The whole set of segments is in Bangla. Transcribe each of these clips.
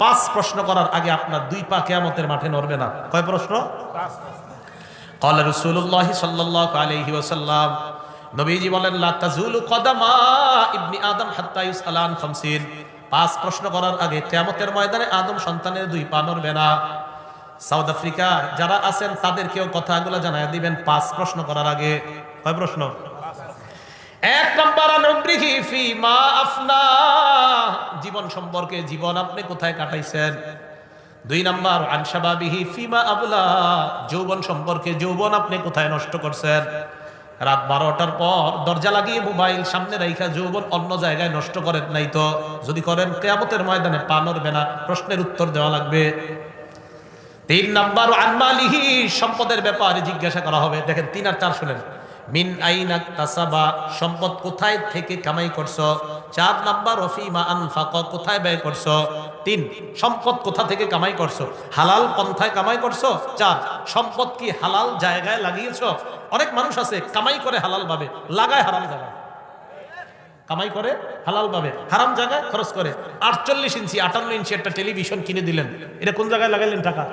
5 প্রশ্ন করার আগে আপনার 2 পা কিয়ামতের মাঠে নড়বে না। কয় প্রশ্ন? قال رسول الله صلى الله عليه وسلم নবীজি বলেন লা তাজুলু কদামা ইবনি আদম হাত্তা ইউসআল আন 50। 5 প্রশ্ন করার আগে কিয়ামতের ময়দানে আদম সন্তানের 2 পা নড়বে না। সাউথ আফ্রিকা যারা আছেন তাদেরকেও কথাগুলো জানায় দিবেন 5 প্রশ্ন করার আগে। কয় প্রশ্ন? 1 নাম্বার আনব্রিহি ফিমা আফনা, জীবন সম্পর্কে, জীবন আপনি কোথায় কাটাইছেন। 2 নাম্বার আনশাবাবিহি ফিমা আবলা, যৌবন সম্পর্কে, যৌবন আপনি কোথায় নষ্ট করছেন। রাত 12টার পর দরজা লাগিয়ে মোবাইল সামনে রাইখা যৌবন অন্য জায়গায় নষ্ট করেন নাই তো? যদি করেন কিয়ামতের ময়দানে পা নড়বে না, প্রশ্নের উত্তর দেওয়া লাগবে। 3 নাম্বার আনমালিহি, সম্পদের ব্যাপারে জিজ্ঞাসা করা হবে। দেখেন 3 আর 4 শুনেন। মিন আইনা তাসাবা, সম্পদ কোথায় থেকে কামাই করছো। 4 নাম্বার ওফিমা আনফাক, কোথায় ব্যয় করছো। 3 সম্পদ কোথা থেকে কামাই করছো, হালাল পন্থায় কামাই করছো। 4 সম্পদ কি হালাল জায়গায় লাগিয়েছো। অনেক মানুষ আছে কামাই করে হালাল ভাবে, লাগায় হারাম জায়গায়। কামাই করে হালাল ভাবে, হারাম জায়গায় খরচ করে। 48 ইঞ্চি 58 ইঞ্চি একটা টেলিভিশন কিনে দিলেন, এটা কোন জায়গায় লাগাইলেন টাকা?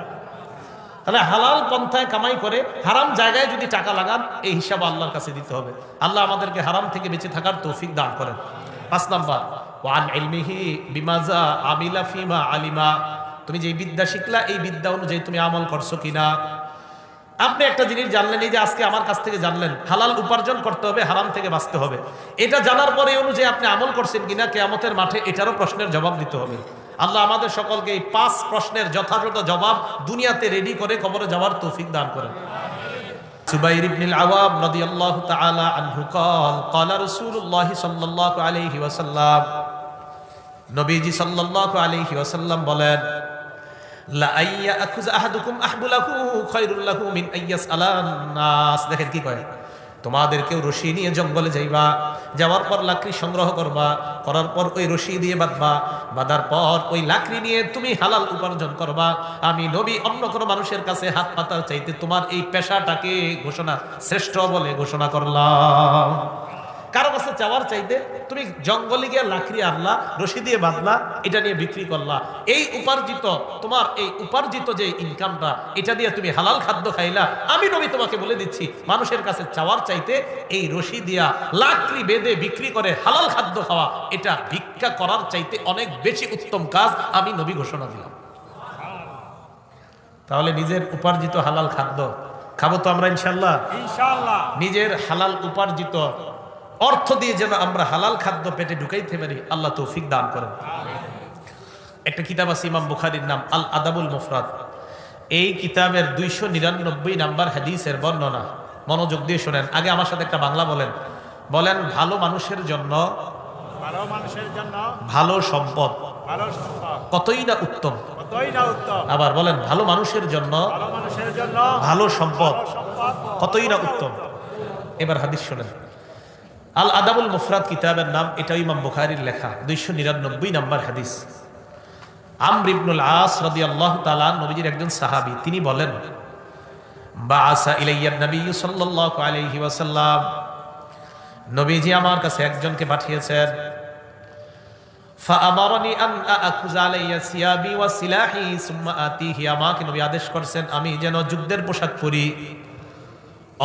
তাহলে হালাল পন্থায় কামাই করে হারাম জায়গায় যদি টাকা লাগান, এই হিসাব আল্লাহর কাছে দিতে হবে। আল্লাহ আমাদেরকে হারাম থেকে বেঁচে থাকার তৌফিক দান করেন। 5 নাম্বার ওয়ান ইলমিহি বিমাজা আমিলা ফিমা আলিমা, তুমি যে বিদ্যা শিখলা এই বিদ্যা অনুযায়ী তুমি আমল করছো কিনা। আপনি একটা জিনিস জানলেন, এই যে আজকে আমার কাছ থেকে জানলেন হালাল উপার্জন করতে হবে, হারাম থেকে বাঁচতে হবে। এটা জানার পরে অনুযায়ী আপনি আমল করছেন কিনা, কিয়ামতের মাঠে এটারও প্রশ্নের জবাব দিতে হবে। আল্লাহ আমাদের সকলকে এই 5 প্রশ্নের যথাযথ জবাব দুনিয়াতে রেডি করে কবরে যাওয়ার তৌফিক দান করেন। সুবাইর ইবনুল আওয়াম রাদিয়াল্লাহু তাআলা আনহু قال قال رسول الله صلى الله عليه وسلم, নবীজি সাল্লাল্লাহু আলাইহি ওয়াসাল্লাম বলেন লা আইয়া আকুজ আহাদুকুম আহবুলাহু খায়রুল লাহু মিন আইয়াসআলান নাস। দেখেন কি কয়, তোমাদের কেউ রশি নিয়ে জঙ্গলে যাইবা, যাওয়ার পর লাকড়ি সংগ্রহ করবা, করার পর ওই রশি দিয়ে বাঁধবা, বাঁধার পর ওই লাকড়ি নিয়ে তুমি হালাল উপার্জন করবা। আমি নবী অন্য কোনো মানুষের কাছে হাত পাতার চাইতে তোমার এই পেশাটাকে ঘোষণা শ্রেষ্ঠ বলে ঘোষণা করলাম। কারো কাছে চাওয়ার চাইতে তুমি জঙ্গলে গিয়ে লাকড়ি আনলা, রশি দিয়ে বাঁধলা, এটা নিয়ে বিক্রি করলা, এই উপার্জিত তোমার এই উপার্জিত যে ইনকামটা, এটা দিয়ে তুমি হালাল খাদ্য খাইলা। আমি নবী তোমাকে বলে দিচ্ছি, মানুষের কাছে চাওয়ার চাইতে এই রশি দিয়া লাকড়ি বেঁধে বিক্রি করে হালাল খাদ্য খাওয়া, এটা ভিক্ষা করার চাইতে অনেক বেশি উত্তম কাজ আমি নবী ঘোষণা দিলাম। তাহলে নিজের উপার্জিত হালাল খাদ্য খাবো তো আমরা ইনশাআল্লাহ। নিজের হালাল উপার্জিত অর্থ দিয়ে যেন আমরা হালাল খাদ্য পেটে ঢুকাইতে পারি, আল্লাহ তৌফিক দান করেন। একটা কিতাব আছে ইমাম বুখারীর, নাম আল আদাবুল মুফরাদ। এই কিতাবের 299 নাম্বার হাদিসের বর্ণনা, মনোযোগ দিয়ে শুনেন। আগে আমার সাথে একটা বাংলা বলেন, বলেন ভালো মানুষের জন্য ভালো সম্পদ কতই না উত্তম। আবার বলেন ভালো মানুষের জন্য ভালো সম্পদ কতই না উত্তম। এবার হাদিস শুনেন। আল আদাবুল মুফরাদ কিতাবের নাম, এটা ইমাম বুখারীর লেখা, 299 নাম্বার হাদিস। আমর ইবনুল আস রাদিয়াল্লাহু তাআলা নবীজির একজন সাহাবী, তিনি বলেন বাআসা ইলাইয়া নবী সাল্লাল্লাহু আলাইহি ওয়াসাল্লাম, নবীজি আমার কাছে একজনকে পাঠিয়েছেন। ফাআমারানি আন আখুযা আলাইয়া সিয়াবি ওয়া সিলাহি সুম্মা আতিহি, আমাকে নবী আদেশ করেছেন আমি যেন যুদ্ধের পোশাক পরি,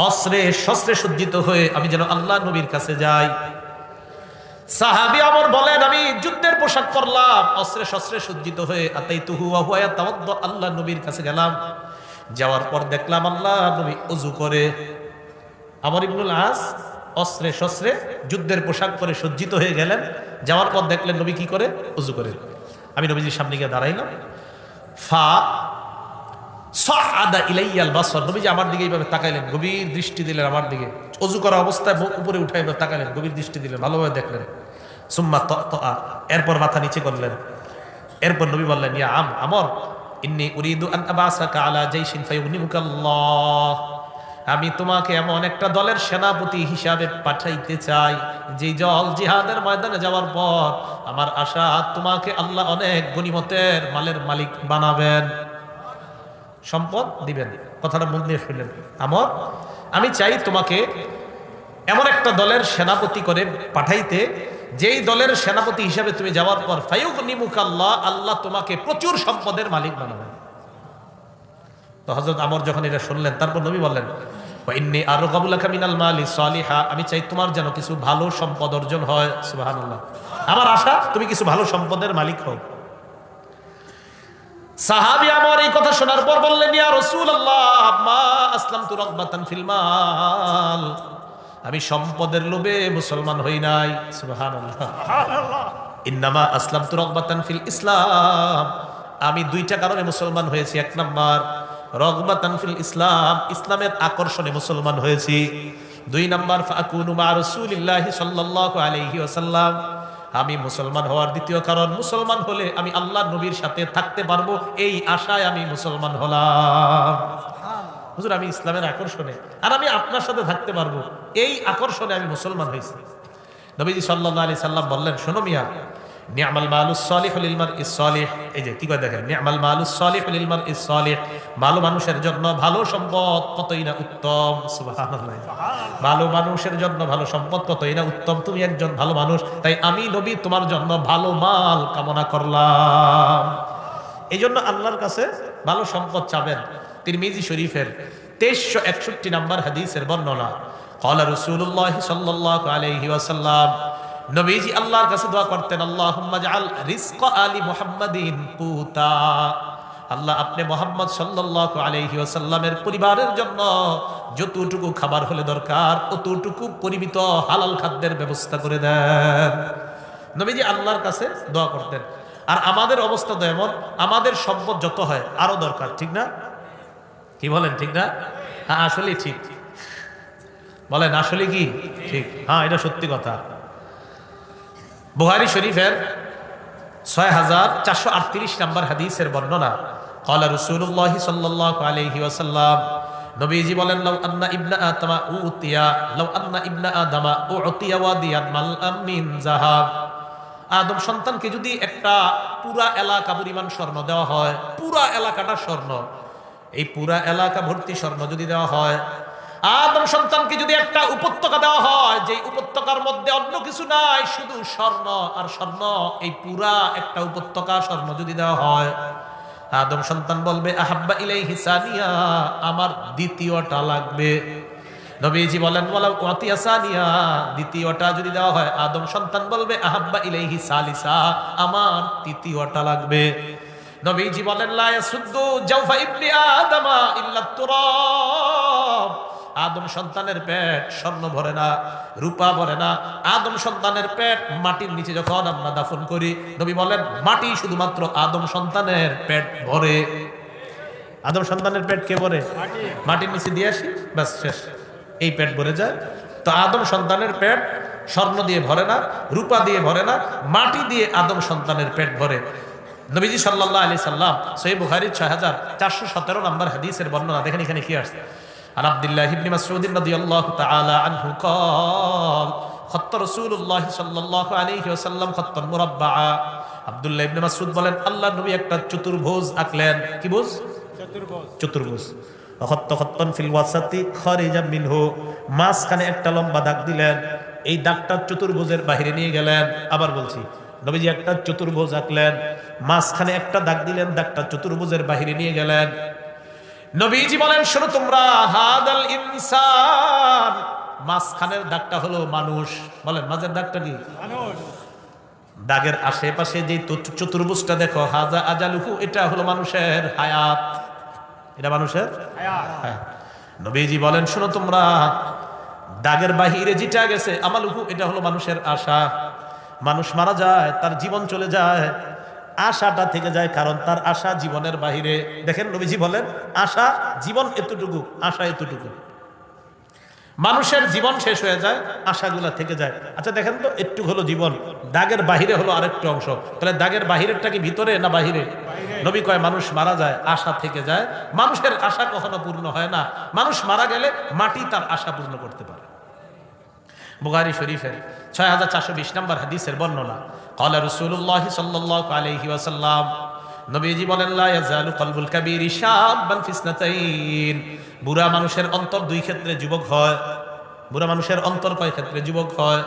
অস্ত্রে শস্ত্রে সজ্জিত হয়ে আমি যেন আল্লাহ নবীর কাছে যাই। সাহাবী আমর বলেন আমি যুদ্ধের পোশাক পরলাম, অস্ত্রে শস্ত্রে সজ্জিত হয়ে আতাইতুহু ওয়া হুয়া ইয়াতাওয়াদ্দা, আল্লাহ নবীর কাছে গেলাম। যাওয়ার পর দেখলাম আল্লাহ নবী ওযু করে। আমর ইবনুল আস অস্ত্রে শস্ত্রে যুদ্ধের পোশাক পরে সজ্জিত হয়ে গেলেন। যাওয়ার পর দেখলেন নবী কি করে, ওযু করে। আমি নবীজির সামনে গিয়ে দাঁড়াইলাম। ফা সাআদা ইলাইয়াল বাসর, নবীজি আমার দিকে এইভাবে তাকাইলেন, গভীর দৃষ্টি দিলেন আমার দিকে, ওযু করা অবস্থায় মুখ উপরে উঠাই তাকাইলেন, গভীর দৃষ্টি দিলেন, ভালোভাবে দেখলেন। সুম্মা তাআ, এরপর মাথা নিচে করলেন। এরপর নবী বললেন ইয়া আমর ইন্নী উরিদু আন আবাসাকা আলা জাইশিন ফায়ুগনিমুকাল্লাহ, আমি তোমাকে এমন একটা দলের সেনাপতি হিসাবে পাঠাইতে চাই যে দল জিহাদের ময়দানে যাওয়ার পর আমার আশা তোমাকে আল্লাহ অনেক গনিমতের মালের মালিক বানাবেন, সম্পদ দিবেন। কথাটা মুখ দিয়ে শুনলেন। আমি চাই তোমাকে এমন একটা দলের সেনাপতি করে পাঠাইতে যেই দলের সেনাপতি হিসেবে তুমি যাওয়ার পর ফায়ুগনিমুকাল্লাহ, আল্লাহ তোমাকে প্রচুর সম্পদের মালিক বানাবেন। তো হযরত আমর যখন এটা শুনলেন, তারপর নবী বললেন ওয়া ইন্নী আরগাবু লাকা মিনাল মালি সালিহা, আমি চাই তোমার যেন কিছু ভালো সম্পদ অর্জন হয়। সুবহানাল্লাহ, আমার আশা তুমি কিছু ভালো সম্পদের মালিক হও। সাহাবী আমার এই কথা শোনার পর বললেন ইয়া রাসূলুল্লাহ মা আসলামতু রাগবাতান ফিল মাল, আমি সম্পদের লোভে মুসলমান হই নাই। সুবহানাল্লাহ, ইন্নামা আসলামতু রাগবাতান ফিল ইসলাম, আমি দুইটা কারণে মুসলমান হয়েছি। এক নাম্বার রাগবাতান ফিল ইসলাম, ইসলামের আকর্ষণে মুসলমান হয়েছি। দুই নাম্বার ফাকুনু মা রাসূলিল্লাহি সাল্লাল্লাহু আলাইহি ওয়াসাল্লাম, আমি মুসলমান হওয়ার দ্বিতীয় কারণ, মুসলমান হলে আমি আল্লাহর নবীর সাথে থাকতে পারবো, এই আশায় আমি মুসলমান হলাম। হুজুর আমি ইসলামের আকর্ষণে, আর আমি আপনার সাথে থাকতে পারবো, এই আকর্ষণে আমি মুসলমান হয়েছি। নবীজি সাল্লাল্লাহু আলাইহি সাল্লাম বললেন শোনো মিয়া, নি'মাল মালুস সালিহু লিল মারইস সালিহ, এই যে কি কয় দেখেন, নি'মাল মালুস সালিহু লিল মারইস সালিহ, ভালো মানুষের জন্য ভালো সম্পদ কতই না উত্তম। সুবহানাল্লাহ, ভালো মানুষের জন্য ভালো সম্পদ কতই না উত্তম, তুমি একজন ভালো মানুষ, তাই আমি নবী তোমার জন্য ভালো মাল কামনা করলাম। এই জন্য আল্লাহর কাছে ভালো সম্পদ চাবেন। তিরমিজি শরীফের 2361 নম্বর হাদিসের বর্ণনা, ক্বালা রাসূলুল্লাহ সাল্লাল্লাহু আলাইহি ওয়াসাল্লাম, নবীজি আল্লাহর কাছে দোয়া করতেন আল্লাহুম্মা জাআল রিজকা আলি মুহাম্মাদিন কুতা, আল্লাহ আপনি মুহাম্মদ সাল্লাল্লাহু আলাইহি ওয়াসাল্লামের পরিবারের জন্য যতটুকু খাবার হলে দরকার ততটুকু পরিমিত হালাল খাদ্যের ব্যবস্থা করে দেন। নবীজি আল্লাহর কাছে দোয়া করতেন। আর আমাদের অবস্থা তো এমন, আমাদের সম্পদ যত হয় আরো দরকার, ঠিক না? কি বলেন, ঠিক না? হ্যাঁ আসলে ঠিক, বলেন আসলে কি ঠিক? হ্যাঁ এটা সত্যি কথা। বুখারী শরীফের 6438 নম্বর হাদিসের বর্ণনা, ক্বালা রাসূলুল্লাহ সাল্লাল্লাহু আলাইহি ওয়াসাল্লাম, নবীজি বলেন লাউ আন্না ইবনা আদমা উতিয়া, লাউ আন্না ইবনা আদমা উতিয়া ওয়াদিয়ান মালআম মিন যাহাব, আদম সন্তানকে যদি একটা পুরা এলাকা পরিমাণ স্বর্ণ দেওয়া হয়, পুরা এলাকাটা স্বর্ণ, এই পুরা এলাকা ভর্তি স্বর্ণ যদি দেওয়া হয়, আদম সন্তানকে যদি একটা উপত্যকা দেওয়া হয়, যে উপত্যকার মধ্যে অন্য কিছু নাই শুধু স্বর্ণ আর স্বর্ণ, এই পুরা একটা উপত্যকা স্বর্ণ যদি দেওয়া হয়, আদম সন্তান বলবে আহাব্বা ইলাইহি সানিয়া, আমার দ্বিতীয়টা লাগবে। নবীজি বলেন ওয়ালা ওয়াতিয়া সানিয়া, দ্বিতীয়টা যদি দেওয়া হয় আদম সন্তান বলবে আহাব্বা ইলাইহি সালিসা, আমার তৃতীয়টা লাগবে। নবীজি বলেন লা ইয়াসুদ্দু জাওফা ইবনি আদমা ইল্লা তুরাব, আদম সন্তানের পেট স্বর্ণ ভরে না, রূপা ভরে না, আদম সন্তানের পেট মাটির নিচে যখন আমরা দাফন করি, নবী বলেন মাটি শুধুমাত্র আদম সন্তানের পেট ভরে। আদম সন্তানের পেট কে ভরে? মাটির নিচে দিয়ে আসি, ব্যাস শেষ, এই পেট ভরে যায়। তো আদম সন্তানের পেট স্বর্ণ দিয়ে ভরে না, রূপা দিয়ে ভরে না, মাটি দিয়ে আদম সন্তানের পেট ভরে। নবীজি সাল্লাল্লাহু আলাইহি সাল্লাম সহিহ বুখারীর 6417 নম্বর হাদিসের বর্ণনা দেখেন, এখানে কি আসছে, আর আব্দুল্লাহ ইবনে মাসউদ রাদিয়াল্লাহু তাআলা আনহু قال خط رسول الله صلى الله عليه وسلم خطا مربعا, আব্দুল্লাহ ইবনে মাসউদ বলেন আল্লাহর নবী একটা চতুর্ভুজ আঁকলেন। কি ভুজ? চতুর্ভুজ। খত্ত খত্তন ফিল ওয়াসাতি খারিজাম মিনহু, মাঝখানে একটা লম্বা দাগ দিলেন, এই দাগটা চতুর্ভুজের বাইরে নিয়ে গেলেন। আবার বলছি, নবীজি একটা চতুর্ভুজ আঁকলেন, মাঝখানে একটা দাগ দিলেন, দাগটা চতুর্ভুজের বাইরে নিয়ে গেলেন। নবীজি বলেন শোনো তোমরা, হাদাল ইনসান, মাঝখানের দাগটা হলো মানুষ। বলেন মাঝের দাগটা কি? মানুষ। দাগের আশেপাশে যে চতুর্ভুজটা দেখো, হাজা আজালুহু, এটা হলো মানুষের হায়াত, এটা মানুষের হায়াত। নবীজি বলেন শোনো তোমরা, দাগের বাহিরে যেটা গেছে আমালুহু, এটা হলো মানুষের আশা। মানুষ মারা যায়, তার জীবন চলে যায়, আশাটা থেকে যায়, কারণ তার আশা জীবনের বাহিরে। দেখেন নবীজি বলেন আশা, জীবন এতটুকু, আশা এতটুকু। মানুষের জীবন শেষ হয়ে যায়, আশাগুলা থেকে যায়। আচ্ছা দেখেন তো, একটু হলো জীবন, দাগের বাহিরে হলো আরেকটু অংশ, তাহলে দাগের বাহিরেরটা কি ভিতরে না বাহিরে? নবী কয় মানুষ মারা যায়, আশা থেকে যায়। মানুষের আশা কখনো পূর্ণ হয় না, মানুষ মারা গেলে মাটি তার আশা পূর্ণ করতে পারে। বুখারী শরীফের 6420 নম্বর হাদিসের বর্ণনা, ক্বালা রাসূলুল্লাহ সাল্লাল্লাহু আলাইহি ওয়াসাল্লাম, নবীজি বলেন লা ইয়াজালু কলবুল কাবীরি শাবান ফিসনাতাইন, বুড়া মানুষের অন্তর দুই ক্ষেত্রে যুবক হয়। বুড়া মানুষের অন্তর কয় ক্ষেত্রে যুবক হয়?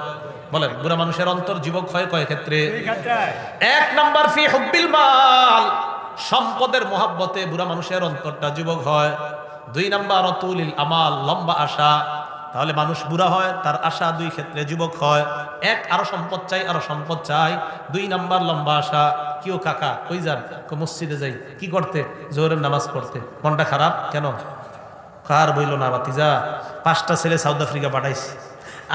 বলেন বুড়া মানুষের অন্তর যুবক হয় কয় ক্ষেত্রে? এক নাম্বার ফি হুব্বিল মাল, সম্পদের মহাব্বতে বুড়া মানুষের অন্তরটা যুবক হয়। দুই নাম্বার অতুলিল আমাল, লম্বা আশা। তাহলে মানুষ বুড়া হয়, তার আশা দুই ক্ষেত্রে যুবক হয়। এক, আরো সম্পদ চাই, আরো সম্পদ চাই। দুই নাম্বার লম্বা আশা। কেউ কাকা কই যান? মসজিদে যাই। কি করতে? জোহরের নামাজ পড়তে। মনটা খারাপ কেন? কার বইল না বাতিজা, 5টা ছেলে সাউথ আফ্রিকা পাঠাইছে,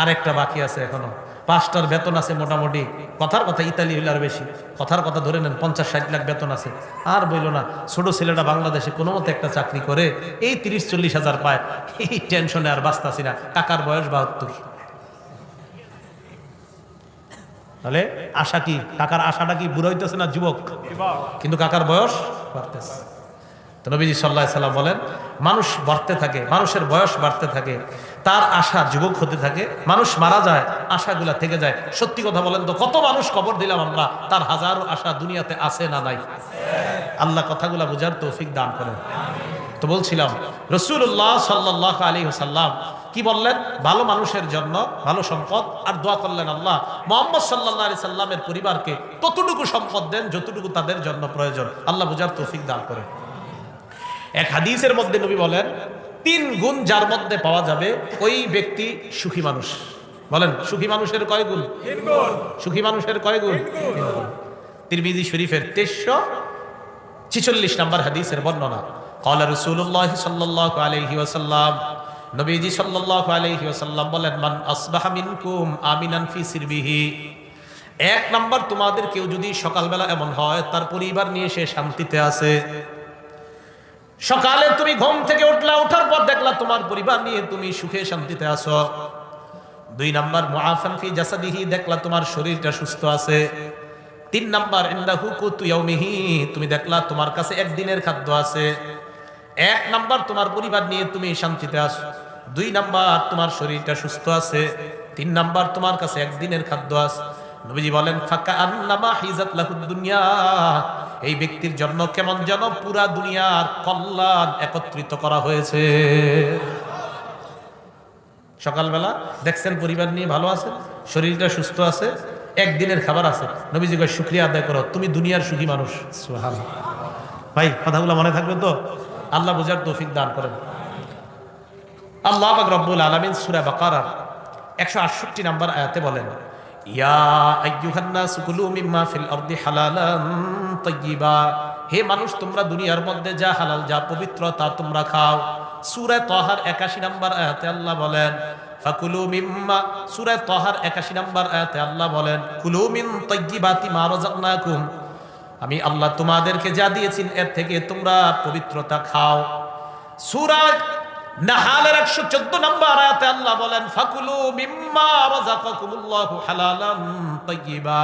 আর একটা বাকি আছে এখনো। 5টার বেতন আছে মোটামুটি, কথার কথা ইতালি হইলে আর বেশি, কথার কথা ধরে নেন 50-60 লাখ বেতন আছে। আর বইল না, ছোট ছেলেটা বাংলাদেশে কোনো মতে একটা চাকরি করে এই 30-40 হাজার পায়, এই টেনশনে আর বাঁচতাছি না। কাকার বয়স 72। তাহলে আশা কি? কাকার আশাটা কি বুড়ো হইতেছে না যুবক? কিন্তু কাকার বয়স বাড়তেছে। তো নবীজি সাল্লাল্লাহু আলাইহি সাল্লাম বলেন মানুষ বাড়তে থাকে, মানুষের বয়স বাড়তে থাকে, তার আশা যুবক হতে থাকে। মানুষ মারা যায়, আশাগুলা থেকে যায়। সত্যি কথা বলেন তো, কত মানুষ কবর দিলাম আমরা, তার হাজারো আশা দুনিয়াতে আছে না নাই? আল্লাহ কথাগুলা বুঝার তৌফিক দান করেন। তো বলছিলাম রাসূলুল্লাহ সাল্লাল্লাহু আলাইহি ওয়াসাল্লাম কি বললেন? ভালো মানুষের জন্য ভালো সম্পদ, আর দোয়া করলেন আল্লাহ মুহাম্মদ সাল্লাল্লাহু আলাইহি সাল্লামের পরিবারকে ততটুকু সম্পদ দেন যতটুকু তাদের জন্য প্রয়োজন। আল্লাহ বুঝার তৌফিক দান করেন। এক হাদিসের মধ্যে নবী বলেন 3 গুণ যার মধ্যে পাওয়া যাবে ওই ব্যক্তি সুখী মানুষ। বলেন সুখী মানুষের কয় গুণ? 3 গুণ। সুখী মানুষের কয় গুণ? 3 গুণ। তিরমিজি শরীফের 2346 নম্বর হাদিসের বর্ণনা। ক্বালা রাসূলুল্লাহ সাল্লাল্লাহু আলাইহি ওয়াসাল্লাম, নবীজি সাল্লাল্লাহু আলাইহি ওয়াসাল্লাম বলেন মান আসবাহা মিনকুম আমিনান ফি সিরবিহি, 1 নাম্বার তোমাদের কেউ যদি সকালবেলা এমন হয় তার পরিবার নিয়ে সে শান্তিতে আছে। সকালে তুমি ঘুম থেকে উঠলা, ওঠার পর দেখলা তোমার পরিবার নিয়ে তুমি সুখে শান্তিতে আছো। 2 নাম্বার মুআফান ফি জাসাদিহি, দেখলা তোমার শরীরটা সুস্থ আছে। 3 নাম্বার ইনদাহু কুতু ইয়াউমিহি, তুমি দেখলা তোমার কাছে একদিনের খাদ্য আছে। 1 নাম্বার তোমার পরিবার নিয়ে তুমি শান্তিতে আছো, 2 নাম্বার তোমার শরীরটা সুস্থ আছে, 3 নাম্বার তোমার কাছে একদিনের খাদ্য আছে। নবীজি বলেন ফাকা আন্নামা হিজাত লাহুদ দুনিয়া, এই ব্যক্তির জন্য কেমন যেন পুরা দুনিয়ার কল্যাণ একত্রিত করা হয়েছে। সকালবেলা দেখছেন পরিবার নিয়ে ভালো আছে, শরীরটা সুস্থ আছে, একদিনের খাবার আছে, নবীজি কয় শুকরিয়া আদায় করো, তুমি দুনিয়ার সুখী মানুষ। সুবহানাল্লাহ। ভাই কথাগুলো মনে থাকবে তো? আল্লাহ বুঝার তৌফিক দান করেন। আল্লাহ পাক রব্বুল আলামিন সূরা বাকারার 168 নম্বর আয়াতে বলেন ইয়া আইয়ুহান নাস কুলু মিম্মা ফিল আরদি হালালান তাইয়্যিবা, হে মানুষ তোমরা দুনিয়ার মধ্যে যা হালাল যা পবিত্র তা তোমরা খাও। সূরা তাহার 81 নম্বর আয়াতে আল্লাহ বলেন ফাকুলু মিম্মা, সূরা তাহার 81 নম্বর আয়াতে আল্লাহ বলেন কুলু মিন তাইয়্যিবাতি মা রাযাকনাকুম, আমি আল্লাহ তোমাদেরকে যা দিয়েছি এর থেকে তোমরা পবিত্রতা খাও। সূরা নাহালের 114 নম্বর আয়াতে আল্লাহ বলেন ফাকুলু মিম্মা রাযাকাকুমুল্লাহু হালালান তাইয়্যিবা,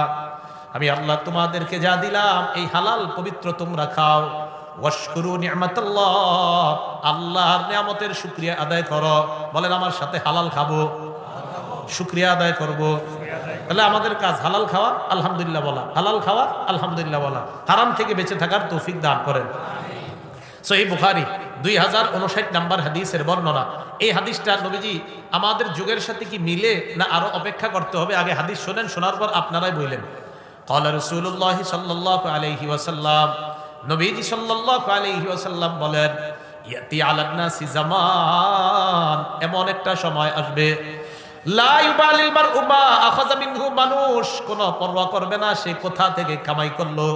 আমি আল্লাহ তোমাদেরকে যা দিলাম এই হালাল পবিত্র তোমরা খাও। ওয়াশকুরু নি'মাতাল্লাহ, আল্লাহর নিয়ামতের শুকরিয়া আদায় করো। বলেন আমার সাথে হালাল খাবো, শুকরিয়া আদায় করব। তাহলে আমাদের কাজ হালাল খাওয়া আলহামদুলিল্লাহ বলা, হালাল খাওয়া আলহামদুলিল্লাহ বলা, হারাম থেকে বেঁচে থাকার তৌফিক দান করেন। সহিহ বুখারী 2059 নম্বর হাদিসের বর্ণনা। এই হাদিসটা নবীজি আমাদের যুগের সাথে কি মিলে না আরো অপেক্ষা করতে হবে? আগে হাদিস শোনেন, শোনার পর আপনারাই বললেন। ক্বালা রাসূলুল্লাহ সাল্লাল্লাহু আলাইহি ওয়াসাল্লাম, নবীজি সাল্লাল্লাহু আলাইহি ওয়াসাল্লাম বলেন ইয়াতি আলান নাসি জামান, এমন একটা সময় আসবে লা ইউবালিল মারউ মা আখাযা মিনহু, মানুষ কোনো পরোয়া করবে না সে কোথা থেকে কামাই করলো।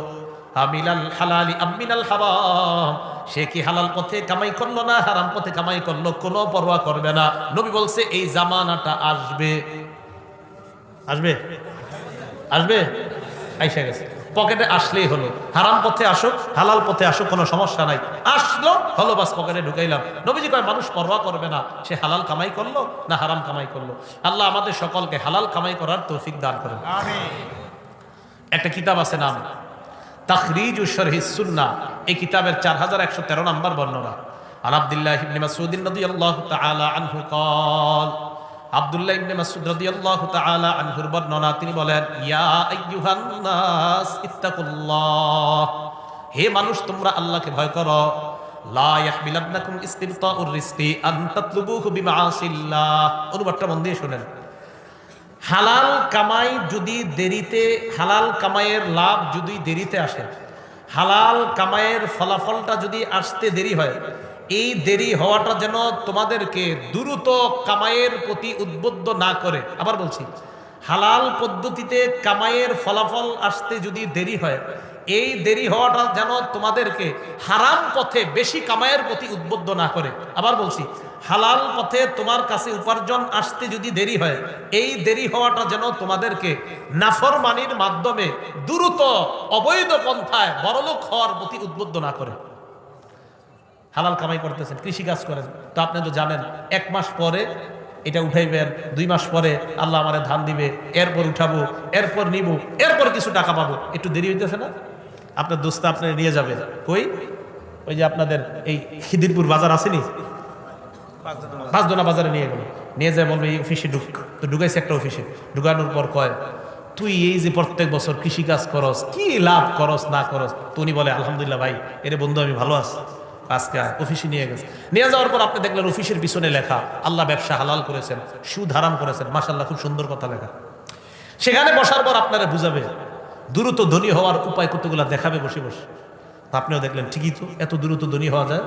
আমিলাল হালালি আমিনাল হারাম, সে কি হালাল পথে কামাই করলো না হারাম পথে কামাই করলো, কোনো পরোয়া করবে না। নবী বলছে এই জামানাটা আসবে, আসবে, আসবে, আইসা গেছে। পকেটে আসলেই হলো, হারাম পথে আসুক হালাল পথে আসুক কোনো সমস্যা নাই, আসলো হলো বাস পকেটে ঢুকাইলাম। নবীজি কয় মানুষ পরোয়া করবে না সে হালাল কামাই করলো না হারাম কামাই করলো। আল্লাহ আমাদের সকলকে হালাল কামাই করার তৌফিক দান করেন। আমিন। একটা কিতাব আছে নাম তাখরিজুশ শরহিস সুন্নাহ, এই কিতাবের 4113 নম্বর বর্ণনা। আন আব্দুল্লাহ ইবনে মাসউদ রাদিয়াল্লাহু তাআলা আনহু قال, আব্দুল্লাহ ইবনে মাসউদ রাদিয়াল্লাহু তাআলা আনহুর বর্ণনা, তিনি বলেন ইয়া আইয়ুহান নাস ইত্তাকুল্লাহ, হে মানুষ তোমরা আল্লাহকে ভয় করো। লা ইয়াহমিলান্নাকুম ইস্তিবতাউর রিজকি আন তাতলুবুহু বিমাআসিল্লাহ, অনুবাদটা মন দিয়ে শুনেন। হালাল কামাই যদি দেরিতে, হালাল কামাইয়ের লাভ যদি দেরিতে আসে, হালাল কামাইয়ের ফলাফলটা যদি আসতে দেরি হয়, এই দেরি হওয়াটা যেন তোমাদেরকে দ্রুত কামাইয়ের প্রতি উদ্বুদ্ধ না করে। আবার বলছি, হালাল পদ্ধতিতে কামাইয়ের ফলাফল আসতে যদি দেরি হয়, এই দেরি হওয়াটা যেন তোমাদেরকে হারাম পথে বেশি কামাইয়ের প্রতি উদ্বুদ্ধ না করে। আবার বলছি, হালাল পথে তোমার কাছে উপার্জন আসতে যদি দেরি হয়, এই দেরি হওয়াটা যেন তোমাদেরকে নাফরমানির মাধ্যমে দ্রুত অবৈধ পন্থায় বড়লোক হওয়ার প্রতি উদ্বুদ্ধ না করে। হালাল কামাই করতেছেন, কৃষিকাজ করেন, তো আপনি তো জানেন 1 মাস পরে এটা উঠাইবেন, 2 মাস পরে আল্লাহ আমারে ধান দিবে, এরপর উঠাবো, এরপর নিব, এরপর কিছু টাকা পাবো, একটু দেরি হইতেছে না? আপনার দোস্ত আপনার নিয়ে যাবে কই, ওই যে আপনাদের এই খিদিরপুর বাজার আসেনি, পাঁচদোনা বাজারে নিয়ে গেল, নিয়ে যায় বলবে এই অফিসে ঢুক। তো ঢুকাইছে একটা অফিসে, ঢুকানোর পর কয় তুই এই যে প্রত্যেক বছর কৃষিকাজ করস, কি লাভ করস না করস? তো উনি বলে আলহামদুলিল্লাহ ভাই, এর বন্ধু আমি ভালো আছি। আজকে অফিসে নিয়ে গেছে, নিয়ে যাওয়ার পর আপনি দেখলেন অফিসের পিছনে লেখা আল্লাহ ব্যবসা হালাল করেছেন, সুদ হারাম করেছেন। মাশাআল্লাহ, খুব সুন্দর কথা লেখা। সেখানে বসার পর আপনারা বুঝাবে, দ্রুত ধনী হওয়ার উপায় কতগুলা দেখাবে বসে বসে। আপনিও দেখলেন ঠিকই তো, এত দ্রুত ধনী হওয়া যায়।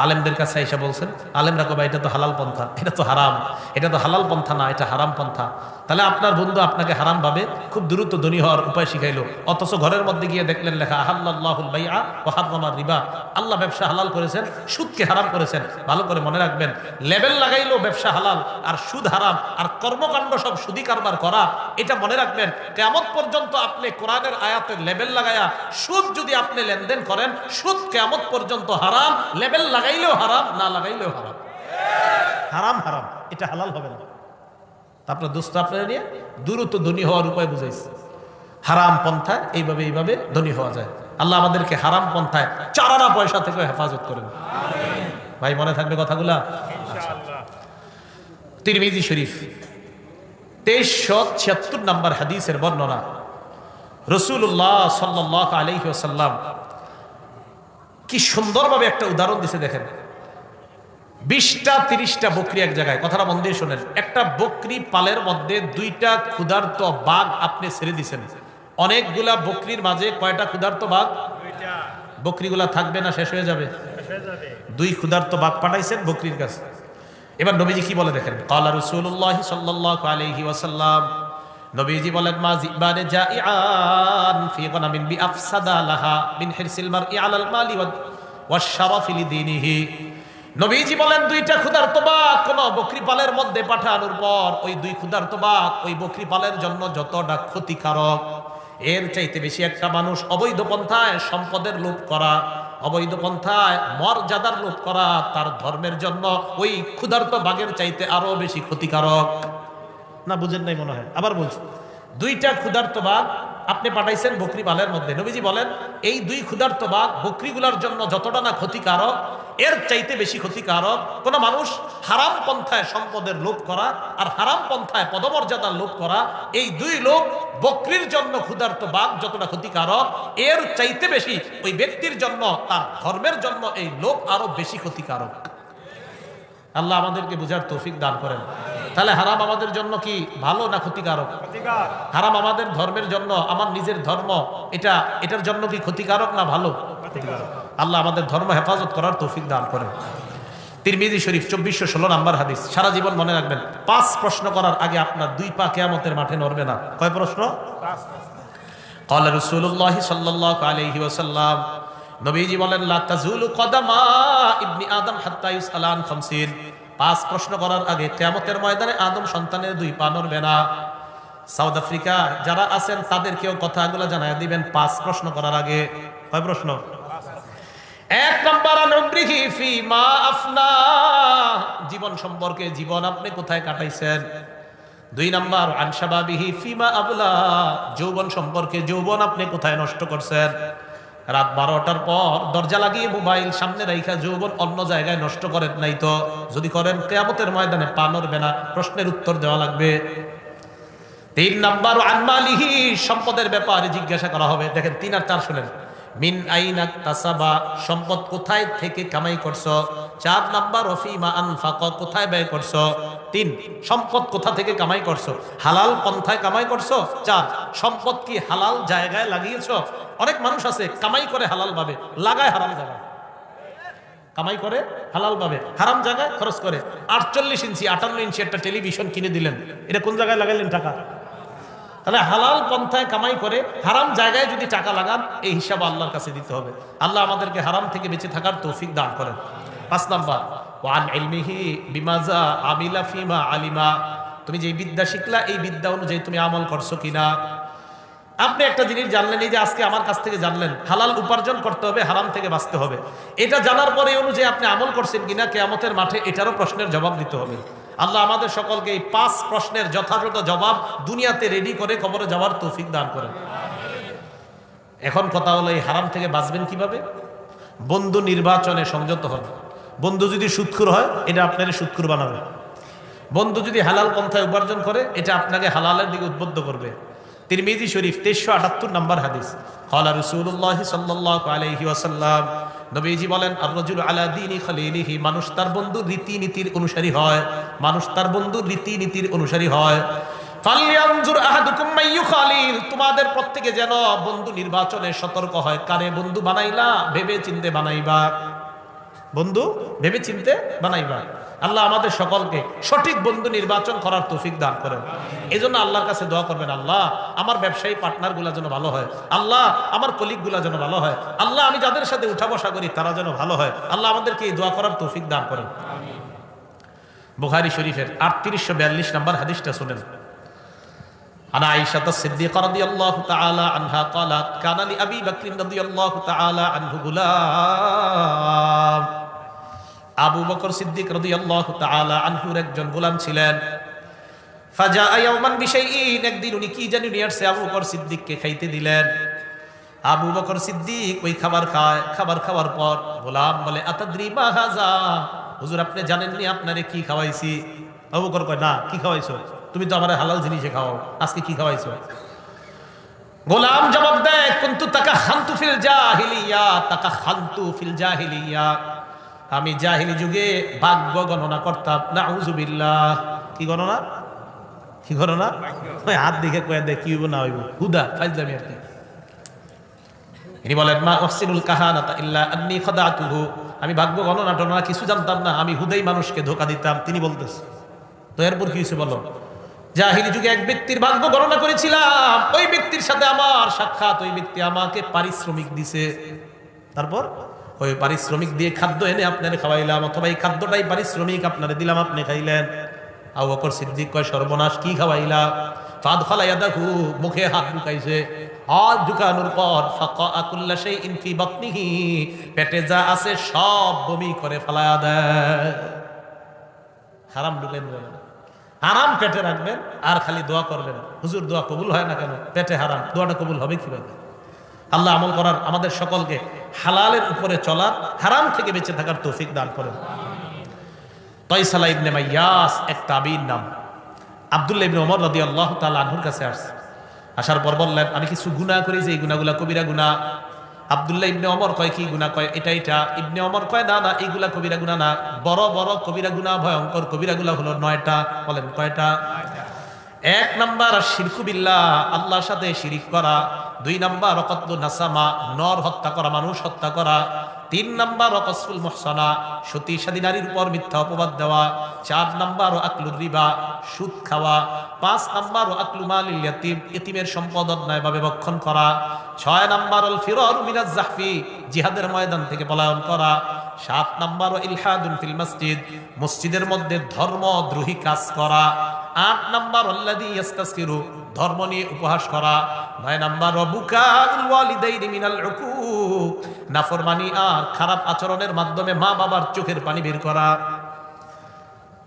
আলেমদের কাছে এসে বলছেন, আলেমরা কবে এটা তো হালাল পন্থা, এটা তো হারাম, এটা তো হালাল পন্থা না, এটা হারাম পন্থা। তাহলে আপনার বন্ধু আপনাকে হারাম ভাবে খুব দ্রুত ধনী হওয়ার উপায় শিখাইলো, অথচ ঘরের মধ্যে গিয়ে দেখলেন লেখা আহাল্লাহুল বাইআ ওয়া হারামার রিবা, আল্লাহ ব্যবসা হালাল করেছেন, সুদকে হারাম করেছেন। ভালো করে মনে রাখবেন, লেবেল লাগাইলো ব্যবসা হালাল আর সুদ হারাম, আর কর্মকাণ্ড সব সুদি কারবার করা। এটা মনে রাখবেন, কিয়ামত পর্যন্ত আপনি কোরআনের আয়াতের লেবেল লাগায়া সুদ যদি আপনি লেনদেন করেন, সুদ কিয়ামত পর্যন্ত হারাম, লেবেল লাগাইলেও হারাম, না লাগাইলেও হারাম। হারাম হারাম, এটা হালাল হবে না। আপনার দোস্ত আপনারা নিয়ে দ্রুত ধনী হওয়ার উপায় বুঝাইছে, হারাম পন্থায় এইভাবে এইভাবে ধনী হওয়া যায়। আল্লাহ আমাদেরকে হারাম পন্থায় চারানা পয়সা থেকে হেফাজত করেন। ভাই মনে থাকবে কথাগুলা? তিরমিজি শরীফ 2376 নম্বর হাদিসের বর্ণনা, রাসূলুল্লাহ সাল্লাল্লাহু আলাইহি ওয়াসাল্লাম কি সুন্দরভাবে একটা উদাহরণ দিছে দেখেন। 20টা 30টা বকরি এক জায়গায়, কথাটা মন দিয়ে শোনেন। একটা বকরি পালের মধ্যে 2টা ক্ষুধার্ত বাঘ আপনি ছেড়ে দিছেন। অনেকগুলা বকরির মাঝে কয়টা ক্ষুধার্ত বাঘ? 2টা। বকরিগুলা থাকবে না শেষ হয়ে যাবে? 2 ক্ষুধার্ত বাঘ পাঠাইছেন বকরির কাছে। এবার নবীজি কি বলে দেখেন, ক্বালা রাসূলুল্লাহ সাল্লাল্লাহু আলাইহি ওয়াসাল্লাম, নবীজি বলেন মা জিবানে জাইআন ফি গনামিন বিআফসাদা লাহা মিন হিরসিল মারই আলাল মালি ওয়াশ শারাফি লিদীনিহি। নবীজি বলেন 2টা ক্ষুধার্ত বাঘ কোন বকরি পালের মধ্যে পাঠানোর পর ওই 2 ক্ষুধার্ত বাঘ ওই বকরি পালের জন্য যতটা ক্ষতিকারক, এর চাইতে বেশি একটা মানুষ অবৈধ পন্থায় সম্পদের লোভ করা, অবৈধ পন্থায় মর্যাদার লোভ করা তার ধর্মের জন্য ওই ক্ষুধার্ত বাঘের চাইতে আরো বেশি ক্ষতিকারক। না বুঝেন নাই মনে হয়, আবার বলছি। 2টা ক্ষুধার্ত বাঘ আপনি পাঠাইছেন বকরি পালের মধ্যে, নবীজি বলেন এই 2 ক্ষুধার্ত বাঘ বকরিগুলোর জন্য যতটা না ক্ষতিকারক, এর চাইতে বেশি ক্ষতিকারক কোন মানুষ হারাম পন্থায় সম্পদের লোভ করা আর হারাম পন্থায় পদমর্যাদার লোভ করা। এই 2 লোক বকরির জন্য ক্ষুধার্ত বাঘ যতটা ক্ষতিকারক, এর চাইতে বেশি ওই ব্যক্তির জন্য, তার ধর্মের জন্য এই লোভ আরো বেশি ক্ষতিকারক। আল্লাহ আমাদেরকে বুঝার তৌফিক দান করেন। তাহলে হারাম আমাদের জন্য কি ভালো না ক্ষতিকারক? হারাম আমাদের ধর্মের জন্য, আমার নিজের ধর্ম, এটার জন্য কি ক্ষতিকারক না ভালো? ক্ষতিকারক। আল্লাহ আমাদের ধর্ম হেফাজত করার তৌফিক দান করেন। তিরমিজি শরীফ 2416 নম্বর হাদিস। সারা জীবন মনে রাখবেন, 5 প্রশ্ন করার আগে আপনার 2 পা কিয়ামতের মাঠে নড়বে না। কয় প্রশ্ন? 5 প্রশ্ন। ক্বালা রাসূলুল্লাহ সাল্লাল্লাহু আলাইহি ওয়াসাল্লাম, নবীজি বলেন লা তাজুলু কদামা ইবনি আদম হাত্তা ইউসআলা আন 50। 5 প্রশ্ন করার আগে কিয়ামতের ময়দানে আদম সন্তানের 2 পা নড়বে না। সাউথ আফ্রিকা যারা আছেন তাদেরকেও কথাগুলো জানায় দিবেন 5 প্রশ্ন করার আগে। কয় প্রশ্ন? 1 নম্বর আনউমরিহি ফিমা আফনা, জীবন সম্পর্কে, জীবন আপনি কোথায় কাটাইছেন। 2 নম্বর আন শাবাবিহি ফিমা আবলা, যৌবন সম্পর্কে, যৌবন আপনি কোথায় নষ্ট করছেন। রাত 12টার পর দরজা লাগিয়ে মোবাইল সামনে রাইখা যৌবন অন্য জায়গায় নষ্ট করেন নাই তো? যদি করেন কিয়ামতের ময়দানে পা নড়বে না, প্রশ্নের উত্তর দেওয়া লাগবে। 3 নম্বর আন মালিহি, সম্পদের ব্যাপারে জিজ্ঞাসা করা হবে। দেখেন 3 আর 4 শুনেন। মিন আইনা তাসাবা, সম্পদ কোথায় থেকে কামাই করছো। 4 নাম্বার ওয়াফিমা আনফাক, কোথায় ব্যয় করছো। 3 সম্পদ কোথা থেকে কামাই করছো, হালাল পন্থায় কামাই করছো। 4 সম্পদ কি হালাল জায়গায় লাগিয়েছো। অনেক মানুষ আছে কামাই করে হালাল ভাবে, লাগায় হারাম জায়গায়। কামাই করে হালাল ভাবে, হারাম জায়গায় খরচ করে। 48 ইঞ্চি 58 ইঞ্চি একটা টেলিভিশন কিনে দিলেন, এটা কোন জায়গায় লাগাইলেন টাকা। তাহলে হালাল পন্থায় কামাই করে হারাম জায়গায় যদি টাকা লাগান, এই হিসাব আল্লাহর কাছে দিতে হবে। আল্লাহ আমাদেরকে হারাম থেকে বেঁচে থাকার তৌফিক দান করেন। 5 নাম্বার ওয়ান ইলমিহি বিমাজা আমিলা ফিমা আলিমা, তুমি যে বিদ্যা শিখলা এই বিদ্যা অনুযায়ী তুমি আমল করছো কিনা। আপনি একটা জিনিস জানলেন, এই যে আজকে আমার কাছ থেকে জানলেন হালাল উপার্জন করতে হবে, হারাম থেকে বাঁচতে হবে। এটা জানার পরে অনুযায়ী আপনি আমল করছেন কিনা, কিয়ামতের মাঠে এটারও প্রশ্নের জবাব দিতে হবে। আল্লাহ আমাদের সকলকে এই 5 প্রশ্নের যথাযথ জবাব দুনিয়াতে রেডি করে কবরে যাওয়ার তৌফিক দান করেন। এখন কথা হলো এই হারাম থেকে বাঁচবেন কিভাবে। বন্ধু নির্বাচনে সংযত হন। বন্ধু যদি সুদখোর হয়, এটা আপনাকে সুদখোর বানাবে। বন্ধু যদি হালাল পন্থায় উপার্জন করে, এটা আপনাকে হালালের দিকে উদ্বুদ্ধ করবে। তিরমিজি শরীফ 2378 নম্বর হাদিস, ক্বালা রাসূলুল্লাহ সাল্লাল্লাহু আলাইহি ওয়াসাল্লাম, নবীজি বলেন আর রাজুলু আলা দীনি খলিলিহি, মানুষ তার বন্ধুর রীতিনীতির অনুসারী হয়। মানুষ তার বন্ধুর রীতিনীতির অনুসারী হয়। ফালইয়ানজুর আহাদুকুম মাইয়ু খালিল, তোমাদের প্রত্যেকে যেন বন্ধু নির্বাচনে সতর্ক হয়। কারে বন্ধু বানাইলা ভেবে চিন্তে বানাইবা। বন্ধু ভেবে চিন্তে বানাইবা। আল্লাহ আমাদের সকলকে সঠিক বন্ধু নির্বাচন করার তৌফিক দান করেন। এই জন্য আল্লাহর কাছে দোয়া করবেন, আল্লাহ আমার ব্যবসায়ী পার্টনার গুলা যেন ভালো হয়। আল্লাহ আমার কলিগ গুলা যেন ভালো হয়। আল্লাহ আমি যাদের সাথে উঠা বসা করি তারা যেন ভালো হয়। আল্লাহ আমাদেরকে এই দোয়া করার তৌফিক দান করেন। বুখারী শরীফের 3842 নম্বর হাদিসটা শুনেন। আনা আয়েশা সিদ্দিকা রাদিয়াল্লাহু তাআলা আনহা ক্বালাত কানা লি আবি বকর রাদিয়াল্লাহু তাআলা আনহু গুলাম, আবু বকর সিদ্দিক রাদিয়াল্লাহু তাআলা আনহুর একজন গোলাম ছিলেন। ফাজাআ ইয়াওমান বিশাইইন, একদিন উনি কি জানি নিয়ে আসছে, আবু বকর সিদ্দিককে খাইতে দিলেন। আবু বকর সিদ্দিক ওই খাবার খায়। খাবার খাওয়ার পর গোলাম বলে আতাদরি মা হাযা, হুজুর আপনি জানেননি আপনারে কি খাওয়াইছি। আবু বকর কয় না, কি খাওয়াইছো, তুমি তো আমারে হালাল জিনিসে খাওয়াও, আজকে কি খাওয়াইছো। গোলাম জবাব দেয় কুনতু তাকাখানতু ফিল জাহিলিয়া, তাকাখানতু ফিল জাহিলিয়া, আমি জাহিলি যুগে ভাগ্য গণনা করতাম। নাউযুবিল্লাহ, কি গণনা, কি গণনা, ওই হাত দিকে কয়ে দেয় কি হইব না হইব, হুদা ফাইজলামি আর কি। ইনি বলেন মা উহসিনুল কাহানাতা ইল্লা আন্নী খাদাতুহু, আমি ভাগ্য গণনা টনা কিছু জানতাম না, আমি হুদাই মানুষকে ধোঁকা দিতাম। তিনি বলতেছে তো এরপর কি হয়েছে বলো। জাহিলি যুগে এক ব্যক্তির ভাগ্য গণনা করেছিলাম, ওই ব্যক্তির সাথে আমার সাক্ষাৎ, ওই ব্যক্তি আমাকে পারিশ্রমিক দিছে। তারপর ওই পারিশ্রমিক দিয়ে খাদ্য এনে আপনারে খাওয়াইলাম, অথবা এই খাদ্যটাই পারিশ্রমিক আপনারে দিলাম, আপনি খাইলেন। আবু বকর সিদ্দিক কয় সর্বনাশ, কি খাওয়াইলা। ফাদখালা ইয়াদাহু, মুখে হাত ঢুকাইছে। হাত ঢুকানোর পর ফাকা কুল্লা শাইইন ফি বাতনিহি, পেটে যা আছে সব বমি করে ফেলায়া দেয়। হারাম ঢুকাইন বলেন, হারাম পেটে রাখবেন আর খালি দোয়া করবেন, হুজুর দোয়া কবুল হয় না কেন, পেটে হারাম, দোয়াটা কবুল হবে কিভাবে। আল্লাহ আমল করার, আমাদের সকলকে হালালের উপরে চলার, হারাম থেকে বেঁচে থাকার তৌফিক দান করেন। তাইসালা ইবনে মাইয়াস এক তাবিঈর নাম। আব্দুল্লাহ ইবনে ওমর রাদিয়াল্লাহু তাআলা আনহুর কাছে আসছে। আসার পর বললেন আমি কিছু গুনাহ করি, যে এই গুনাহগুলা কবিরা গুনাহ। আব্দুল্লাহ ইবনে ওমর কয় কি গুনাহ, কয় এটা এটা। ইবনে ওমর কয় না না, এইগুলা কবিরা গুনাহ না, বড় বড় কবিরা গুনাহ, ভয়ঙ্কর কবিরা গুনাহ হলো 9টা। বলেন কয়টা? 1 নাম্বার শিরকু বিল্লাহ, আল্লাহর সাথে শিরিক করা। 2 নাম্বার কতলু নাসামা, নর হত্যা করা, মানুষ হত্যা করা। 3 নাম্বার কসফুল মুহসানা, সতী সাদী নারীর উপর মিথ্যা অপবাদ দেওয়া। 4 নাম্বার আকলুর রিবা, সুদ খাওয়া। 5 নাম্বার আকলু মালিল ইয়াতীম, ইতিমের সম্পদ অন্যায়ভাবে ভক্ষণ করা। 6 নাম্বার আল ফিরারু মিনাজ জাহফি, জিহাদের ময়দান থেকে পলায়ন করা। 7 নাম্বার ইলহাদুন ফিল মসজিদ, মসজিদের মধ্যে ধর্মদ্রোহী কাজ করা। 8 নাম্বার আল্লাযী ইস্তাসকিরু, ধর্ম নিয়ে উপহাস করা। 9 নাম্বার বুকাউল ওয়ালিদাইনি মিনাল উকুক, নাফরমানি আর খারাপ আচরণের মাধ্যমে মা বাবার চোখের পানি বের করা।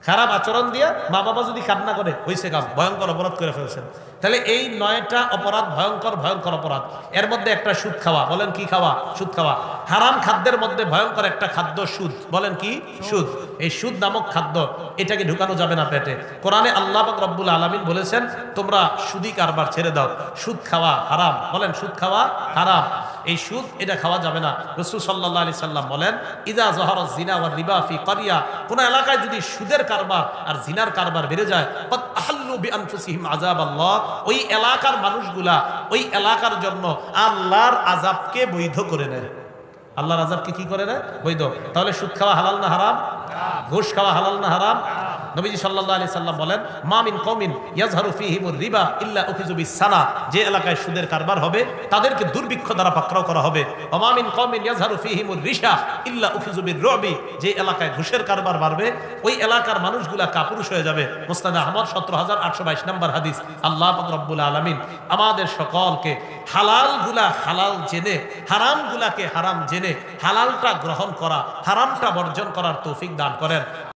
খারাপ আচরণ দিয়ে মা বাবা যদি কান্না করে, হইছে কাম, ভয়ঙ্কর অপরাধ করে ফেলছেন। তাহলে এই 9টা অপরাধ ভয়ঙ্কর ভয়ঙ্কর অপরাধ। এর মধ্যে একটা সুদ খাওয়া। বলেন কি খাওয়া? সুদ খাওয়া। হারাম খাদ্যের মধ্যে ভয়ঙ্কর একটা খাদ্য সুদ। বলেন কি? সুদ। এই সুদ নামক খাদ্য, এটাকে ঢুকানো যাবে না পেটে। কোরআনে আল্লাহ পাক রব্বুল আলামিন বলেছেন তোমরা সুদি কারবার ছেড়ে দাও, সুদ খাওয়া হারাম। বলেন সুদ খাওয়া হারাম। এই সুদ এটা খাওয়া যাবে না। রাসূল সাল্লাল্লাহু আলাইহি সাল্লাম বলেন, ইযা যাহারা যিনা ওয়া রিবা ফি ক্বরিয়া, কোন এলাকায় যদি সুদের কারবার আর জিনার কারবার বেড়ে যায়, ক্বাদ আহাল্লু বিআনফুসিহিম আযাবাল্লাহ, ওই এলাকার মানুষগুলা ওই এলাকার জন্য আল্লাহর আযাবকে বৈধ করে নেয়। আল্লাহর আযাবকে কি করে নেয়? বৈধ। তাহলে সুদ খাওয়া হালাল না হারাম? ঘুষ খাওয়া হালাল না হারাম? নবীজি সাল্লাল্লাহু আলাইহি সাল্লাম বলেন, মা মিন কওমিন ইয়াজহারু ফীহিমুর রিবা ইল্লা উখিযু বিস-সানা, যে এলাকায় সুদের কারবার হবে তাদেরকে দুর্ভিক্ষ দ্বারা পাকড়াও করা হবে। ওয়া মা মিন কওমিন ইয়াজহারু ফীহিমুর রিশা ইল্লা উখিযু বির-রুবি, যে এলাকায় ঘুষের কারবার বাড়বে ওই এলাকার মানুষগুলা কাপুরুষ হয়ে যাবে। মুসনাদ আহমদ 17822 নম্বর হাদিস। আল্লাহ পাক রব্বুল আলামিন আমাদের সকলকে হালালগুলা হালাল জেনে, হারামগুলাকে হারাম জেনে হালালটা গ্রহণ করা, হারামটা বর্জন করার তৌফিক দান করেন।